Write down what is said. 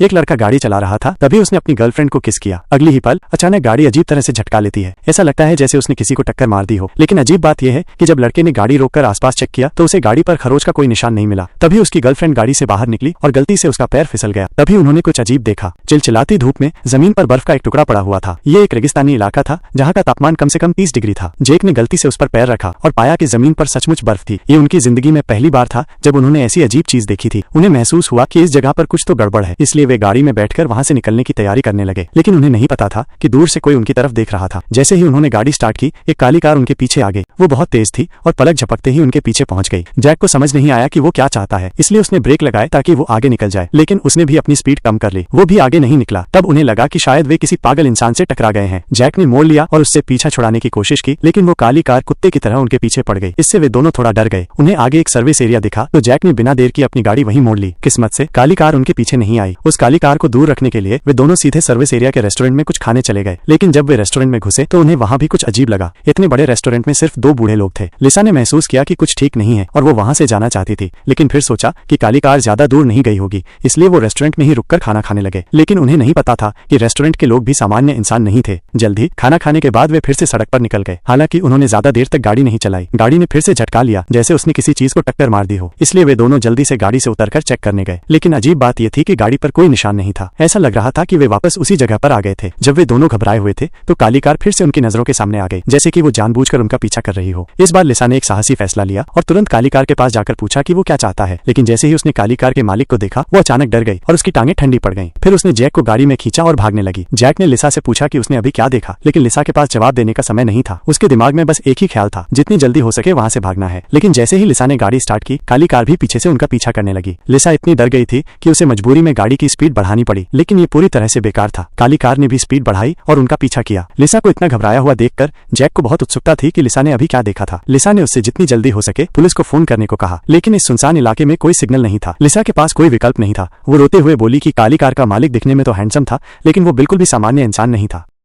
एक लड़का गाड़ी चला रहा था, तभी उसने अपनी गर्लफ्रेंड को किस किया। अगली ही पल अचानक गाड़ी अजीब तरह से झटका लेती है। ऐसा लगता है जैसे उसने किसी को टक्कर मार दी हो। लेकिन अजीब बात यह है कि जब लड़के ने गाड़ी रोककर आसपास चेक किया तो उसे गाड़ी पर खरोच का कोई निशान नहीं मिला। तभी उसकी गर्लफ्रेंड गाड़ी से बाहर निकली और गलती से उसका पैर फिसल गया। तभी उन्होंने कुछ अजीब देखा। चिलचिलाती धूप में जमीन पर बर्फ का एक टुकड़ा पड़ा हुआ था। ये एक रेगिस्तानी इलाका था जहाँ का तापमान कम से कम 30 डिग्री था। जैक ने गलती से उस पर पैर रखा और पाया कि जमीन पर सचमुच बर्फ थी। ये उनकी जिंदगी में पहली बार था जब उन्होंने ऐसी अजीब चीज देखी थी। उन्हें महसूस हुआ कि इस जगह पर कुछ तो गड़बड़ है, इसलिए वे गाड़ी में बैठकर वहां से निकलने की तैयारी करने लगे। लेकिन उन्हें नहीं पता था कि दूर से कोई उनकी तरफ देख रहा था। जैसे ही उन्होंने गाड़ी स्टार्ट की, एक काली कार उनके पीछे आ गई। वो बहुत तेज थी और पलक झपकते ही उनके पीछे पहुंच गई। जैक को समझ नहीं आया कि वो क्या चाहता है, इसलिए उसने ब्रेक लगाए ताकि वो आगे निकल जाए। लेकिन उसने भी अपनी स्पीड कम कर ली। वो भी आगे नहीं निकला। तब उन्हें लगा कि शायद वे किसी पागल इंसान से टकरा गए हैं। जैक ने मोड़ लिया और उससे पीछा छुड़ाने की कोशिश की, लेकिन वो काली कार कुत्ते की तरह उनके पीछे पड़ गई। इससे वे दोनों थोड़ा डर गए। उन्हें आगे एक सर्विस एरिया दिखा तो जैक ने बिना देर की अपनी गाड़ी वहीं मोड़ ली। किस्मत से काली कार उनके पीछे नहीं आई। उस काली कार को दूर रखने के लिए वे दोनों सीधे सर्विस एरिया के रेस्टोरेंट में कुछ खाने चले गए। लेकिन जब वे रेस्टोरेंट में घुसे तो उन्हें वहां भी कुछ अजीब लगा। इतने बड़े रेस्टोरेंट में सिर्फ 2 बूढ़े लोग थे। लिसा ने महसूस किया कि कुछ ठीक नहीं है और वो वहां से जाना चाहती थी, लेकिन फिर सोचा कि काली कार ज्यादा दूर नहीं गई होगी, इसलिए वो रेस्टोरेंट में ही रुककर खाना खाने लगे। लेकिन उन्हें नहीं पता था कि रेस्टोरेंट के लोग भी सामान्य इंसान नहीं थे। जल्दी खाना खाने के बाद वे फिर से सड़क पर निकल गए। हालांकि उन्होंने ज्यादा देर तक गाड़ी नहीं चलाई। गाड़ी ने फिर से झटका लिया जैसे उसने किसी चीज को टक्कर मार दी हो, इसलिए वे दोनों जल्दी से गाड़ी से उतरकर चेक करने गए। लेकिन अजीब बात यह थी कि गाड़ी पर कोई निशान नहीं था। ऐसा लग रहा था कि वे वापस उसी जगह पर आ गए थे। जब वे दोनों घबराए हुए थे तो काली कार फिर से उनकी नजरों के सामने आ गई, जैसे कि वो जानबूझकर उनका पीछा कर रही हो। इस बार लिसा ने एक साहसी फैसला लिया और तुरंत काली कार के पास जाकर पूछा कि वो क्या चाहता है। लेकिन जैसे ही उसने काली कार के मालिक को देखा, वो अचानक डर गई और उसकी टांगें ठंडी पड़ गईं। फिर उसने जैक को गाड़ी में खींचा और भागने लगी। जैक ने लिसा से पूछा कि उसने अभी क्या देखा, लेकिन लिसा के पास जवाब देने का समय नहीं था। उसके दिमाग में बस एक ही ख्याल था, जितनी जल्दी हो सके वहां से भागना है। लेकिन जैसे ही लिसा ने गाड़ी स्टार्ट की, काली कार भी पीछे से उनका पीछा करने लगी। लिसा इतनी डर गई थी कि उसे मजबूरी में गाड़ी की स्पीड बढ़ानी पड़ी, लेकिन ये पूरी तरह से बेकार था। काली कार ने भी स्पीड बढ़ाई और उनका पीछा किया। लिसा को इतना घबराया हुआ देखकर जैक को बहुत उत्सुकता थी कि लिसा ने अभी क्या देखा था। लिसा ने उससे जितनी जल्दी हो सके पुलिस को फोन करने को कहा, लेकिन इस सुनसान इलाके में कोई सिग्नल नहीं था। लिसा के पास कोई विकल्प नहीं था। वो रोते हुए बोली कि काली कार का मालिक दिखने में तो हैंडसम था, लेकिन वो बिल्कुल भी सामान्य इंसान नहीं था।